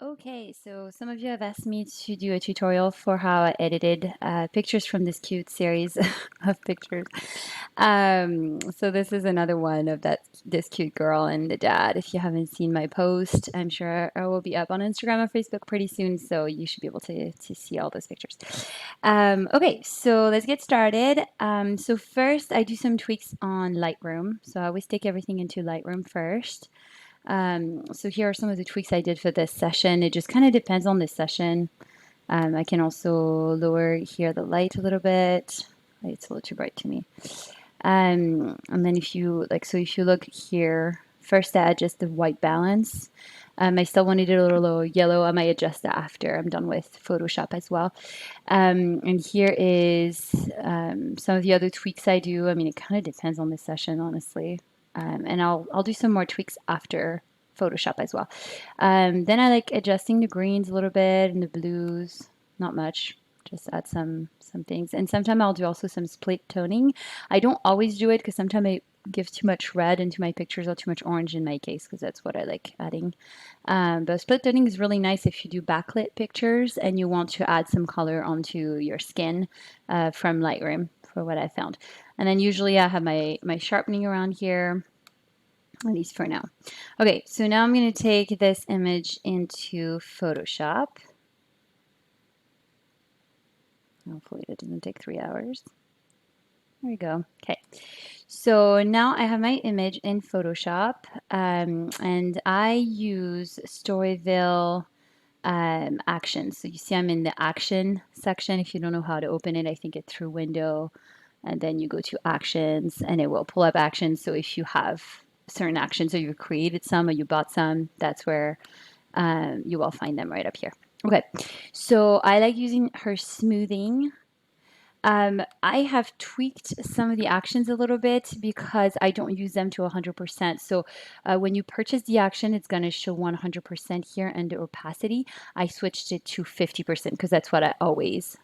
Okay, so some of you have asked me to do a tutorial for how I edited pictures from this cute series of pictures. So this is another one of this cute girl and the dad. If you haven't seen my post, I'm sure I will be up on Instagram or Facebook pretty soon, so you should be able to see all those pictures. Okay, so let's get started. So first, I do some tweaks on Lightroom. So I always take everything into Lightroom first. So here are some of the tweaks I did for this session. It just kind of depends on the session. I can also lower here the light a little bit. It's a little too bright to me. And then if you look here, first I adjust the white balance. I still wanted it a little yellow. I might adjust that after I'm done with Photoshop as well. And here is some of the other tweaks I do. I mean, it kind of depends on the session, honestly. And I'll do some more tweaks after Photoshop as well. Then I like adjusting the greens a little bit and the blues, not much. Just add some things. And sometimes I'll do also some split toning. I don't always do it because sometimes I give too much red into my pictures or too much orange in my case because that's what I like adding. But split toning is really nice if you do backlit pictures and you want to add some color onto your skin from Lightroom for what I found. And then usually I have my sharpening around here, at least for now. Okay, so now I'm going to take this image into Photoshop. Hopefully that doesn't take 3 hours. There we go. Okay. So now I have my image in Photoshop, and I use Storyville Actions. So you see I'm in the action section. If you don't know how to open it, I think it through window, and then you go to actions, and it will pull up actions. So if you have certain actions, or you created some, or you bought some, that's where you will find them right up here. Okay, so I like using her smoothing. I have tweaked some of the actions a little bit because I don't use them to 100%. So when you purchase the action, it's going to show 100% here under opacity. I switched it to 50% because that's what I always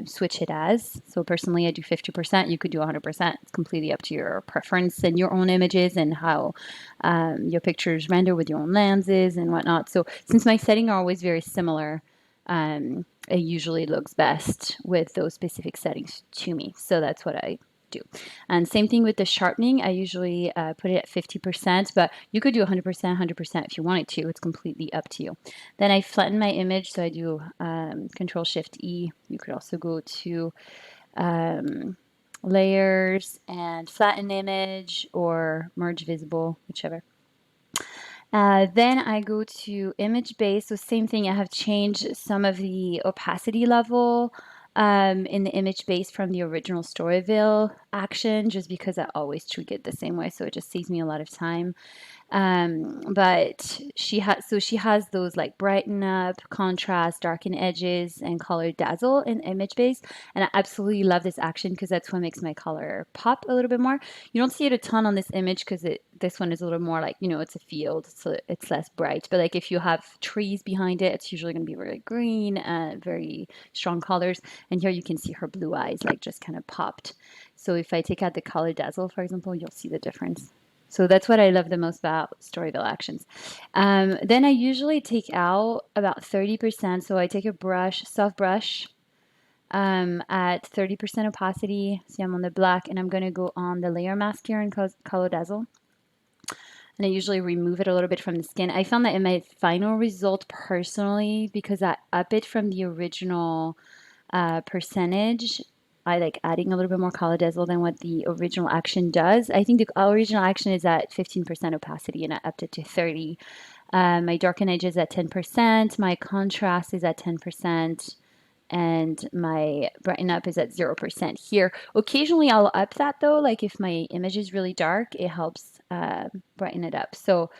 switch it as. So personally, I do 50%. You could do 100%. It's completely up to your preference and your own images and how your pictures render with your own lenses and whatnot. So since my settings are always very similar, it usually looks best with those specific settings to me. So that's what I do. And same thing with the sharpening. I usually put it at 50%, but you could do 100%, 100% if you wanted to. It's completely up to you. Then I flatten my image. So I do Control Shift E. You could also go to layers and flatten image or merge visible, whichever. Then I go to image base. So same thing, I have changed some of the opacity level in the image base from the original Storyville action, just because I always tweak it the same way. So it just saves me a lot of time. But she has those like brighten up, contrast, darken edges, and color dazzle in image base. And I absolutely love this action because that's what makes my color pop a little bit more. You don't see it a ton on this image because this one is a little more like, it's a field, so it's less bright. But like if you have trees behind it, it's usually going to be very green, very strong colors. And here you can see her blue eyes like just kind of popped. So if I take out the color dazzle, for example, you'll see the difference. So that's what I love the most about Storyville Actions. Then I usually take out about 30%. So I take a brush, soft brush, at 30% opacity. See, I'm on the black, and I'm going to go on the layer mask here in Color Dazzle. And I usually remove it a little bit from the skin. I found that in my final result personally, because I up it from the original percentage, I like adding a little bit more color dazzle than what the original action does. I think the original action is at 15% opacity and I upped it to 30. My darken edge is at 10%. My contrast is at 10%. And my brighten up is at 0% here. Occasionally I'll up that though. Like if my image is really dark, it helps brighten it up. So,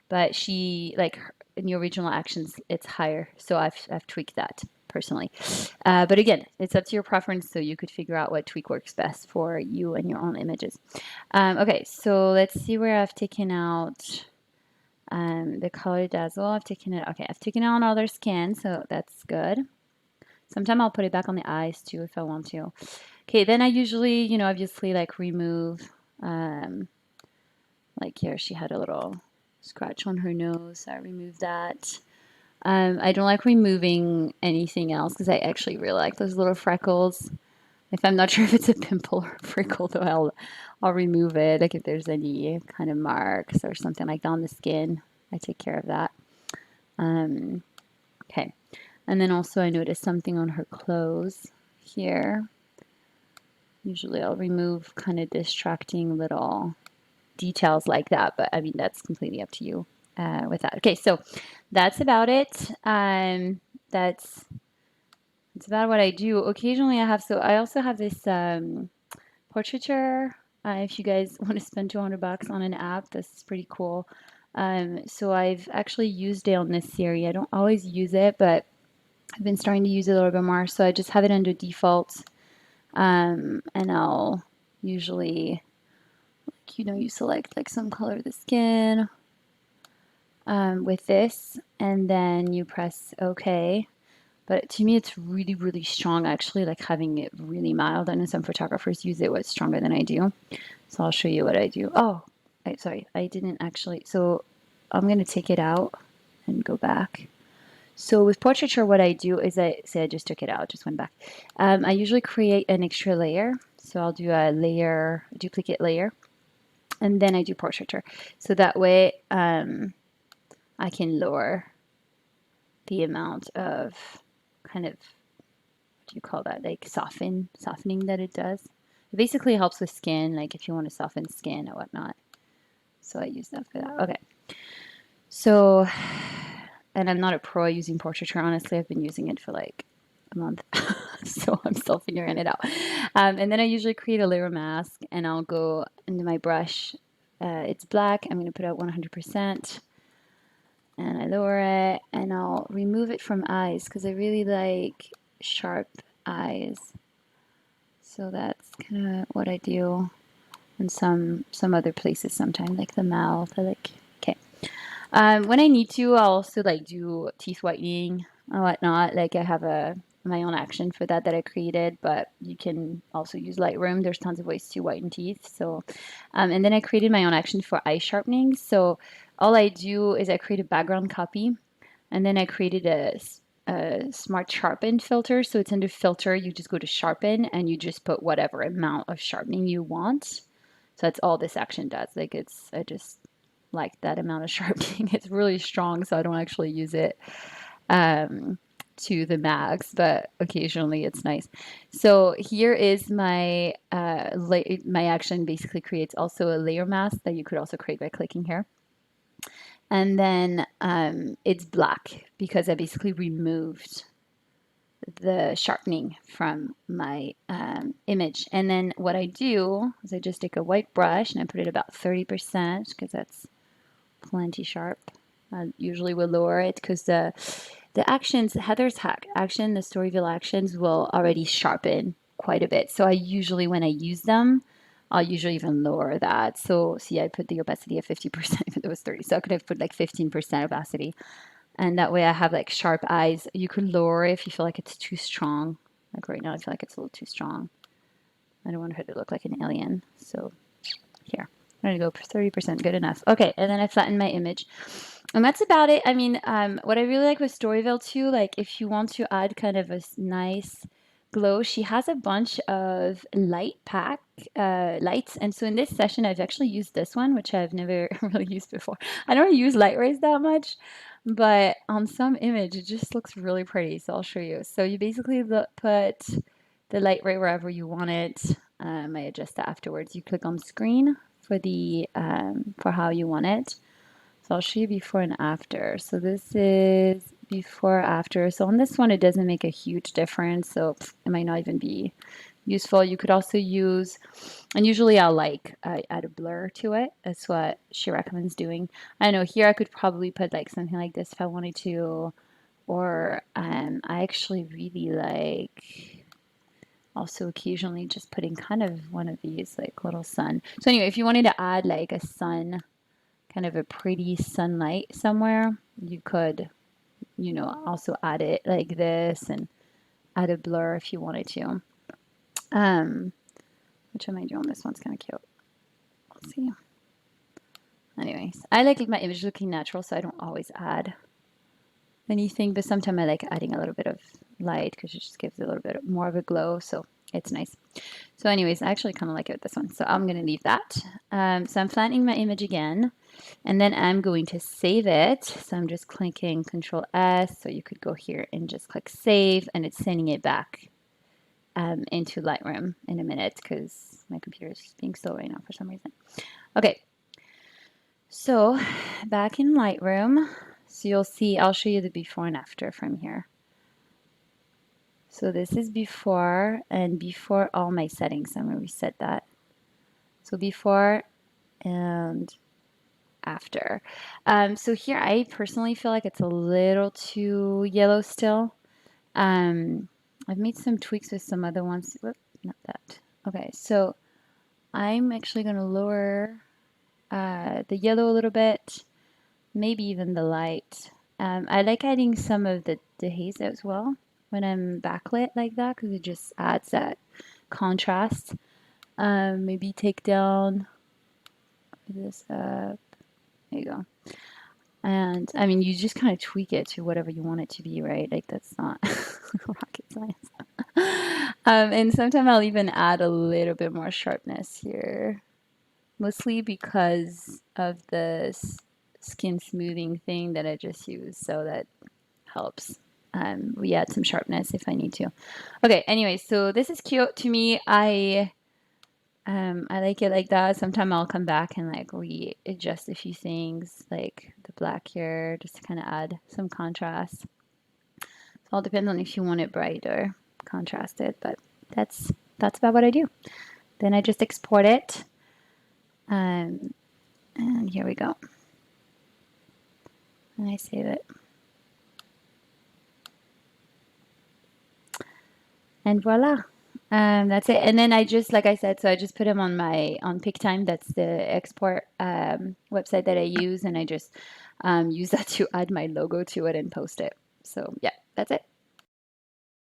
but in the original actions, it's higher. So I've tweaked that personally. But again, it's up to your preference, so you could figure out what tweak works best for you and your own images. Okay, so let's see where I've taken out the color dazzle. I've taken out all their skin, so that's good. Sometimes I'll put it back on the eyes too if I want to. Okay, then I usually, obviously like remove, like here she had a little scratch on her nose, so I remove that. I don't like removing anything else because I actually really like those little freckles. If I'm not sure if it's a pimple or a freckle, though, I'll remove it. Like if there's any kind of marks or something like that on the skin, I take care of that. Um, okay. And then also I noticed something on her clothes here. Usually I'll remove kind of distracting little details like that, but I mean, that's completely up to you with that. Okay, so that's about it. That's about what I do. Occasionally I have, so I also have this Portraiture. If you guys want to spend $200 on an app, this is pretty cool. So I've actually used it on this series. I don't always use it, but I've been starting to use it a little bit more. So I just have it under default, and I'll usually, you select like some color of the skin with this, and then you press OK. But to me, it's really, really strong, actually, like having it really mild. I know some photographers use it with stronger than I do. So I'll show you what I do. Oh, sorry, I didn't actually. So I'm going to take it out and go back. So with Portraiture, what I do is I just took it out, just went back. I usually create an extra layer. So I'll do a layer, a duplicate layer, and then I do Portraiture. So that way I can lower the amount of kind of, what do you call that, like softening that it does. It basically helps with skin, like if you want to soften skin or whatnot. So I use that for that. Okay. So, and I'm not a pro at using Portraiture, honestly. I've been using it for like a month. So I'm still figuring it out. And then I usually create a layer mask and I'll go into my brush. It's black. I'm going to put out 100% and I lower it and I'll remove it from eyes because I really like sharp eyes. So that's kind of what I do in some other places sometimes, like the mouth. I like, okay. When I need to, I'll also like do teeth whitening or whatnot. Like I have my own action for that I created, but you can also use Lightroom. There's tons of ways to whiten teeth. So, and then I created my own action for eye sharpening. So all I do is I create a background copy, and then I created a smart sharpen filter. So it's under filter. You just go to sharpen, and you just put whatever amount of sharpening you want. So that's all this action does. Like I just like that amount of sharpening. It's really strong, so I don't actually use it to the max, but occasionally it's nice. So here is my my action basically creates also a layer mask that you could also create by clicking here. And then it's black because I basically removed the sharpening from my image. And then what I do is I just take a white brush and I put it about 30% because that's plenty sharp. I usually will lower it because the actions, Heather's action, the Storyville actions will already sharpen quite a bit. So I usually, when I use them, I'll usually even lower that. So see, I put the opacity at 50%, if it was 30. So I could have put like 15% opacity. And that way I have like sharp eyes. You could lower it if you feel like it's too strong. Like right now, I feel like it's a little too strong. I don't want her to look like an alien. So here, I'm gonna go for 30%, good enough. Okay, and then I flatten my image. And that's about it. I mean, what I really like with Storyville too, like if you want to add kind of a nice glow, she has a bunch of light pack lights. And so in this session, I've actually used this one, which I've never really used before. I don't use light rays that much, but on some image, it just looks really pretty. So I'll show you. So you basically put the light ray wherever you want it. I adjust that afterwards. You click on screen for the for how you want it. So I'll show you before and after. So this is before after. So on this one, it doesn't make a huge difference. So it might not even be useful. You could also use, and usually I'll add a blur to it. That's what she recommends doing. I know here I could probably put like something like this if I wanted to, or I actually really like also occasionally just putting kind of one of these like little sun. So anyway, if you wanted to add like a sun, kind of a pretty sunlight somewhere, you could, also add it like this and add a blur if you wanted to. Which I might do on this one's kind of cute. Let's see. Anyways, I like my image looking natural, so I don't always add anything, but sometimes I like adding a little bit of light because it just gives it a little bit more of a glow. So it's nice. So anyways, I actually kind of like it with this one. So I'm going to leave that. So I'm flattening my image again, and then I'm going to save it. So I'm just clicking Control S. So you could go here and just click save, and it's sending it back into Lightroom in a minute because my computer is being slow right now for some reason. Okay. So back in Lightroom, so you'll see, I'll show you the before and after from here. So this is before and before all my settings. I'm going to reset that. So before and after. So here I personally feel like it's a little too yellow still. I've made some tweaks with some other ones. Whoop, not that. Okay, so I'm actually going to lower the yellow a little bit, maybe even the light. I like adding some of the haze as well when I'm backlit like that because it just adds that contrast. Maybe take down this up. There you go. And I mean, you just kind of tweak it to whatever you want it to be, right? Like that's not rocket science. And sometimes I'll even add a little bit more sharpness here, mostly because of the skin smoothing thing that I just used. So that helps. We add some sharpness if I need to. Okay, anyway, so this is cute to me. I like it like that. Sometimes I'll come back and like readjust a few things, like the black here, just to kind of add some contrast. It all depends on if you want it bright or contrasted, but that's about what I do. Then I just export it, and here we go. And I save it. And voila. That's it. And then I just, like I said, so I just put them on QuickTime. That's the export website that I use, and I just use that to add my logo to it and post it. So yeah, that's it.